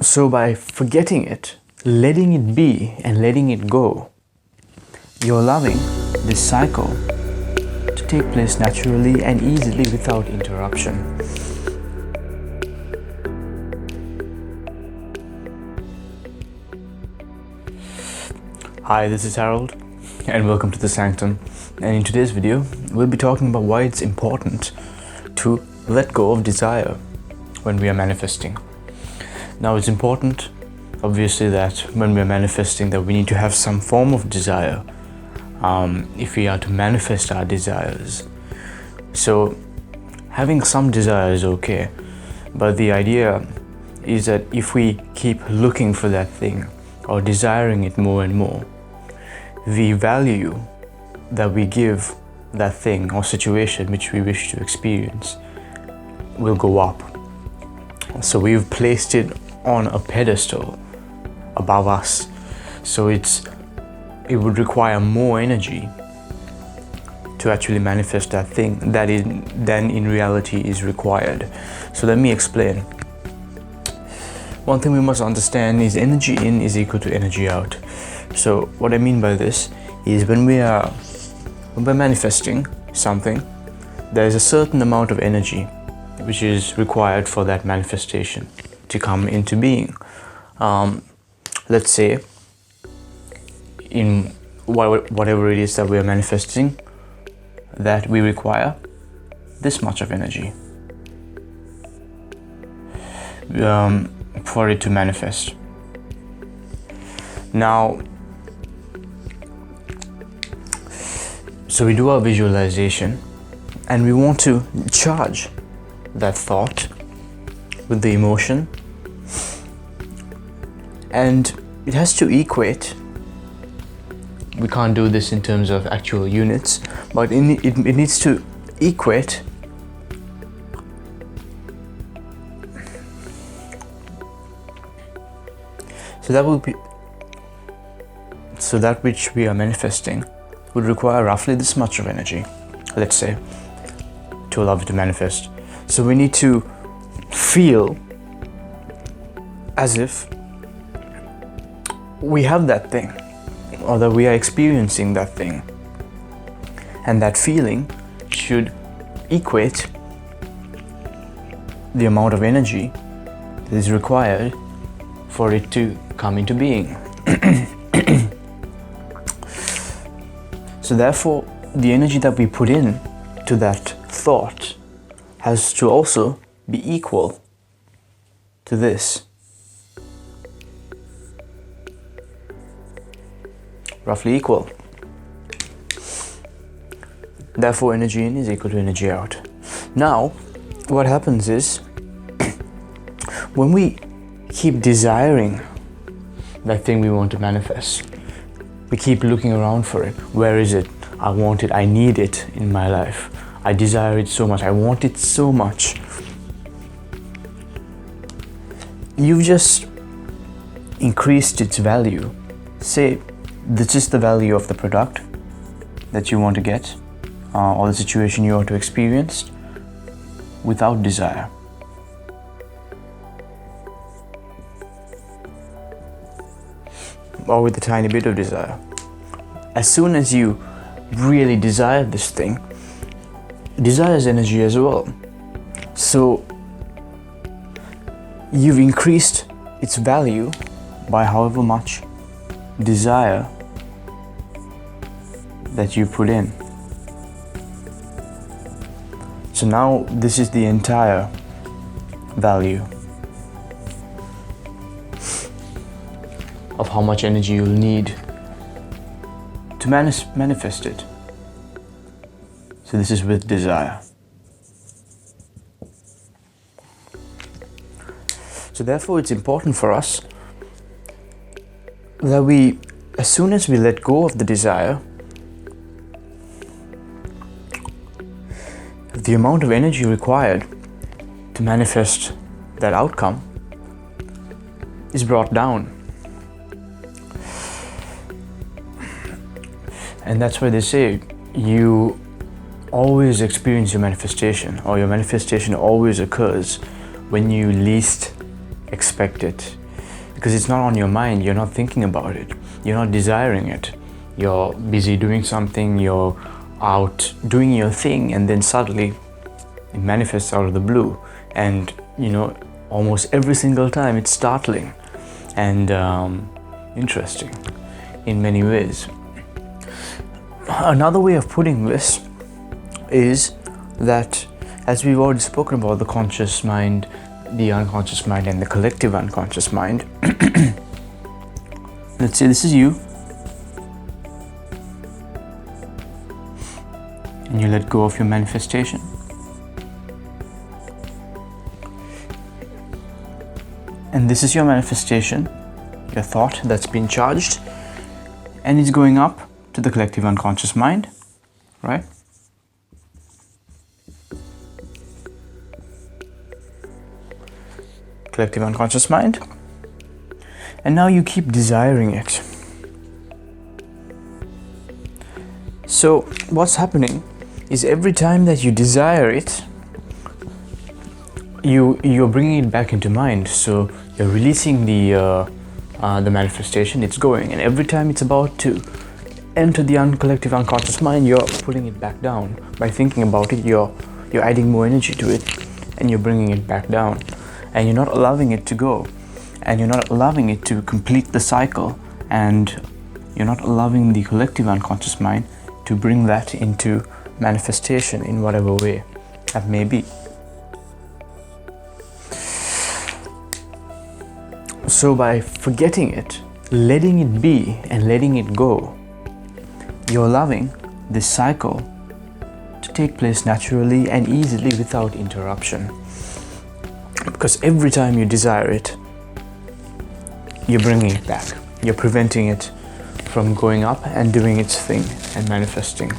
So by forgetting it, letting it be and letting it go, you're allowing this cycle to take place naturally and easily without interruption. Hi, this is Harold and welcome to The Sanctum. And in today's video, we'll be talking about why it's important to let go of desire when we are manifesting. Now, it's important, obviously, that when we are manifesting that we need to have some form of desire if we are to manifest our desires. So having some desire is okay, but the idea is that if we keep looking for that thing or desiring it more and more, the value that we give that thing or situation which we wish to experience will go up. So we've placed it on a pedestal above us. So it would require more energy to actually manifest that thing than in reality is required. So let me explain. One thing we must understand is energy in is equal to energy out. So what I mean by this is when we're manifesting something, there is a certain amount of energy which is required for that manifestation to come into being. Let's say in whatever it is that we are manifesting, that we require this much of energy for it to manifest. Now, so we do our visualization and we want to charge that thought with the emotion, and it has to equate. We can't do this in terms of actual units, but it needs to equate so that which we are manifesting would require roughly this much of energy, let's say, to allow it to manifest. So we need to feel as if we have that thing, or that we are experiencing that thing, and that feeling should equate the amount of energy that is required for it to come into being. So therefore, the energy that we put in to that thought has to also be equal to this. Roughly equal. Therefore, energy in is equal to energy out. Now, what happens is, when we keep desiring that thing we want to manifest, we keep looking around for it. Where is it? I want it. I need it in my life. I desire it so much. I want it so much. You've just increased its value. Say, this is the value of the product that you want to get, or the situation you want to experience, without desire. Or with a tiny bit of desire. As soon as you really desire this thing, desire is energy as well. So you've increased its value by however much desire that you put in. So now this is the entire value of how much energy you'll need to manifest it. So this is with desire. So therefore, it's important for us that we, as soon as we let go of the desire, the amount of energy required to manifest that outcome is brought down. And that's why they say you always experience your manifestation, or your manifestation always occurs when you least expect it. because it's not on your mind. You're not thinking about it. You're not desiring it. You're busy doing something, you're out doing your thing, and then suddenly it manifests out of the blue. And almost every single time it's startling and interesting in many ways. Another way of putting this is that, as we've already spoken about the conscious mind, the unconscious mind, and the collective unconscious mind, let's say this is you, and you let go of your manifestation. And this is your manifestation, your thought that's been charged, and it's going up to the collective unconscious mind, right? Collective unconscious mind. And now you keep desiring it. So what's happening is every time that you desire it, you're bringing it back into mind. So you're releasing the manifestation. It's going, and every time it's about to enter the collective unconscious mind, you're pulling it back down. By thinking about it, you're adding more energy to it, and you're bringing it back down, and you're not allowing it to go, and you're not allowing it to complete the cycle, and you're not allowing the collective unconscious mind to bring that into manifestation in whatever way that may be. So by forgetting it, letting it be, and letting it go, you're allowing this cycle to take place naturally and easily without interruption. Because every time you desire it, you're bringing it back. You're preventing it from going up and doing its thing and manifesting.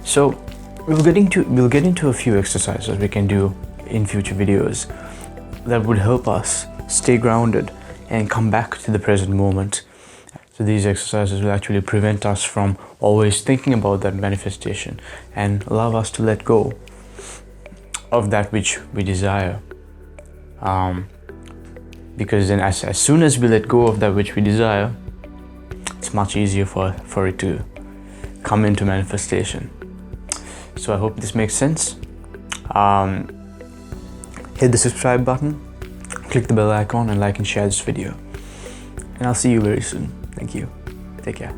So we'll get into a few exercises we can do in future videos that would help us stay grounded and come back to the present moment. So these exercises will actually prevent us from always thinking about that manifestation and allow us to let go of that which we desire. Because then as soon as we let go of that which we desire, it's much easier for it to come into manifestation. So I hope this makes sense. Hit the subscribe button, click the bell icon, and like and share this video. And I'll see you very soon. Thank you. Take care.